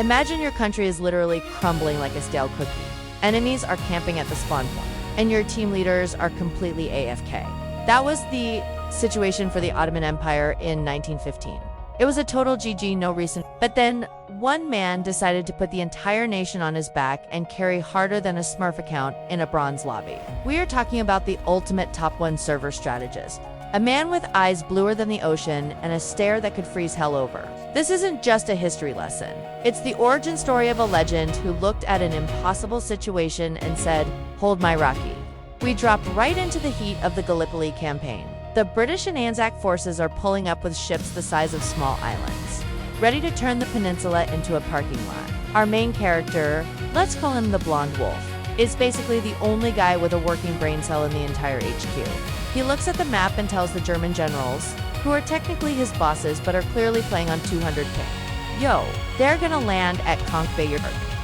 Imagine your country is literally crumbling like a stale cookie. Enemies are camping at the spawn point, and your team leaders are completely AFK. That was the situation for the Ottoman Empire in 1915. It was a total GG, no reason. But then, one man decided to put the entire nation on his back and carry harder than a Smurf account in a bronze lobby. We are talking about the ultimate top 1 server strategist. A man with eyes bluer than the ocean and a stare that could freeze hell over. This isn't just a history lesson. It's the origin story of a legend who looked at an impossible situation and said, "Hold my Rocky." We drop right into the heat of the Gallipoli campaign. The British and Anzac forces are pulling up with ships the size of small islands, ready to turn the peninsula into a parking lot. Our main character, let's call him the Blonde Wolf, is basically the only guy with a working brain cell in the entire HQ. He looks at the map and tells the German generals, who are technically his bosses but are clearly playing on 200 ping, "Yo, they're gonna land at Conch Bay."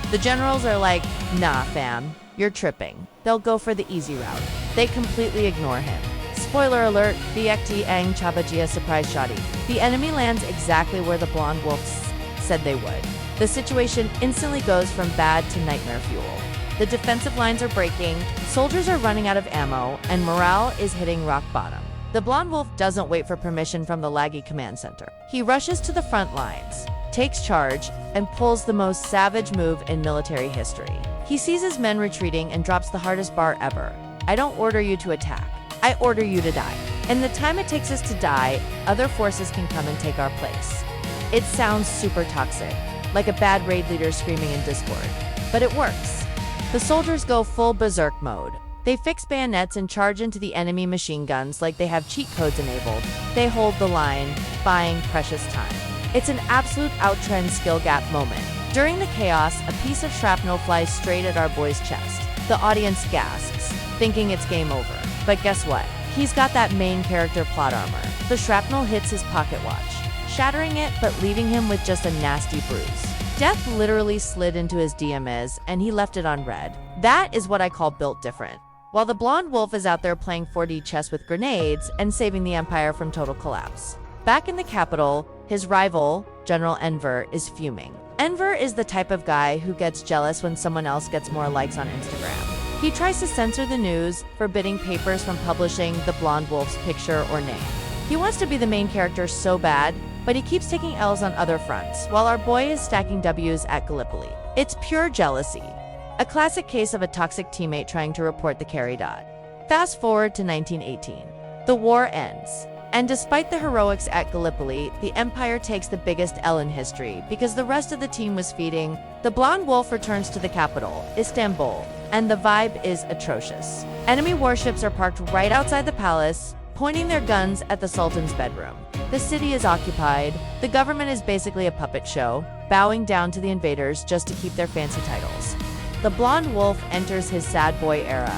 The generals are like, "Nah fam, you're tripping. They'll go for the easy route." They completely ignore him. Spoiler alert, BXT Ang Chabajia surprise shotty. The enemy lands exactly where the Blonde Wolves said they would. The situation instantly goes from bad to nightmare fuel. The defensive lines are breaking, soldiers are running out of ammo, and morale is hitting rock bottom. The Blonde Wolf doesn't wait for permission from the laggy command center. He rushes to the front lines, takes charge, and pulls the most savage move in military history. He sees his men retreating and drops the hardest bar ever. "I don't order you to attack. I order you to die. In the time it takes us to die, other forces can come and take our place." It sounds super toxic, like a bad raid leader screaming in Discord. But it works. The soldiers go full berserk mode. They fix bayonets and charge into the enemy machine guns like they have cheat codes enabled. They hold the line, buying precious time. It's an absolute outtrend skill gap moment. During the chaos, a piece of shrapnel flies straight at our boy's chest. The audience gasps, thinking it's game over. But guess what? He's got that main character plot armor. The shrapnel hits his pocket watch, shattering it but leaving him with just a nasty bruise. Death literally slid into his DMS and he left it on red. That is what I call built different. While the Blonde Wolf is out there playing 4D chess with grenades and saving the Empire from total collapse. Back in the capital, his rival, General Enver, is fuming. Enver is the type of guy who gets jealous when someone else gets more likes on Instagram. He tries to censor the news, forbidding papers from publishing the Blonde Wolf's picture or name. He wants to be the main character so bad, but he keeps taking L's on other fronts, while our boy is stacking W's at Gallipoli. It's pure jealousy. A classic case of a toxic teammate trying to report the carry dot. Fast forward to 1918. The war ends. And despite the heroics at Gallipoli, the Empire takes the biggest L in history because the rest of the team was feeding. The Blonde Wolf returns to the capital, Istanbul, and the vibe is atrocious. Enemy warships are parked right outside the palace, pointing their guns at the Sultan's bedroom. The city is occupied. The government is basically a puppet show, bowing down to the invaders just to keep their fancy titles. The Blonde Wolf enters his sad boy era.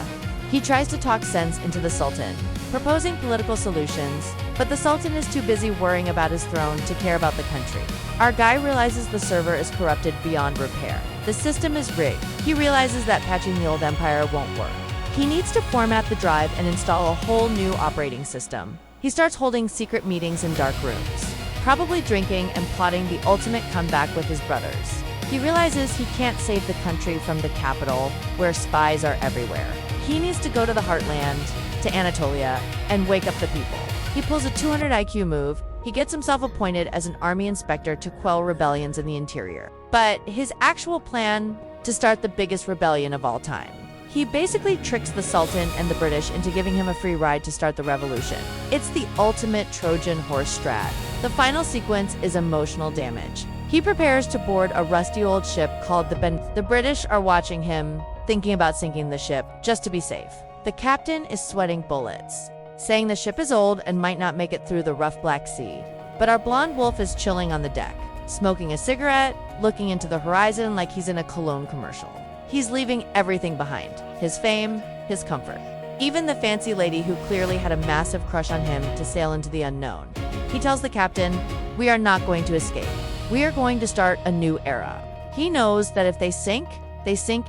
He tries to talk sense into the Sultan, proposing political solutions, but the Sultan is too busy worrying about his throne to care about the country. Our guy realizes the server is corrupted beyond repair. The system is rigged. He realizes that patching the old empire won't work. He needs to format the drive and install a whole new operating system. He starts holding secret meetings in dark rooms, probably drinking and plotting the ultimate comeback with his brothers. He realizes he can't save the country from the capital, where spies are everywhere. He needs to go to the heartland, to Anatolia, and wake up the people. He pulls a 200 IQ move. He gets himself appointed as an army inspector to quell rebellions in the interior. But his actual plan to start the biggest rebellion of all time. He basically tricks the Sultan and the British into giving him a free ride to start the revolution. It's the ultimate Trojan horse strat. The final sequence is emotional damage. He prepares to board a rusty old ship called the Ben. The British are watching him, thinking about sinking the ship, just to be safe. The captain is sweating bullets, saying the ship is old and might not make it through the rough Black Sea. But our Blonde Wolf is chilling on the deck, smoking a cigarette, looking into the horizon like he's in a cologne commercial. He's leaving everything behind, his fame, his comfort, even the fancy lady who clearly had a massive crush on him to sail into the unknown. He tells the captain, "We are not going to escape. We are going to start a new era." He knows that if they sink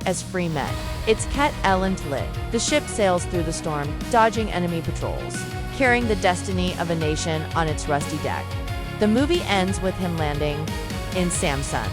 as free men. It's Ket Ellen lit. The ship sails through the storm, dodging enemy patrols, carrying the destiny of a nation on its rusty deck. The movie ends with him landing in Samsun,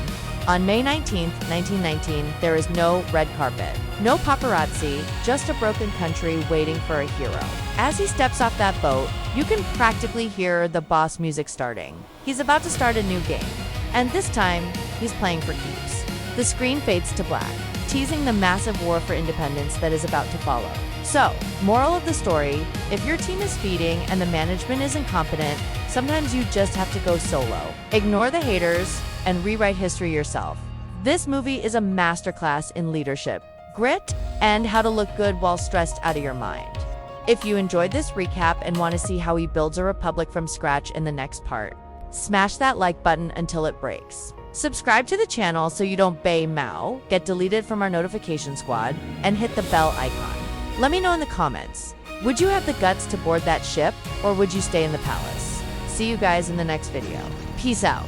On May 19, 1919, there is no red carpet, no paparazzi, just a broken country waiting for a hero. As he steps off that boat, you can practically hear the boss music starting. He's about to start a new game, and this time, he's playing for keeps. The screen fades to black, teasing the massive war for independence that is about to follow. So, moral of the story, if your team is feeding and the management is incompetent, sometimes you just have to go solo. Ignore the haters and rewrite history yourself. This movie is a masterclass in leadership, grit, and how to look good while stressed out of your mind. If you enjoyed this recap and want to see how he builds a republic from scratch in the next part, smash that like button until it breaks. Subscribe to the channel so you don't bay Mao, get deleted from our notification squad, and hit the bell icon. Let me know in the comments, would you have the guts to board that ship, or would you stay in the palace? See you guys in the next video. Peace out.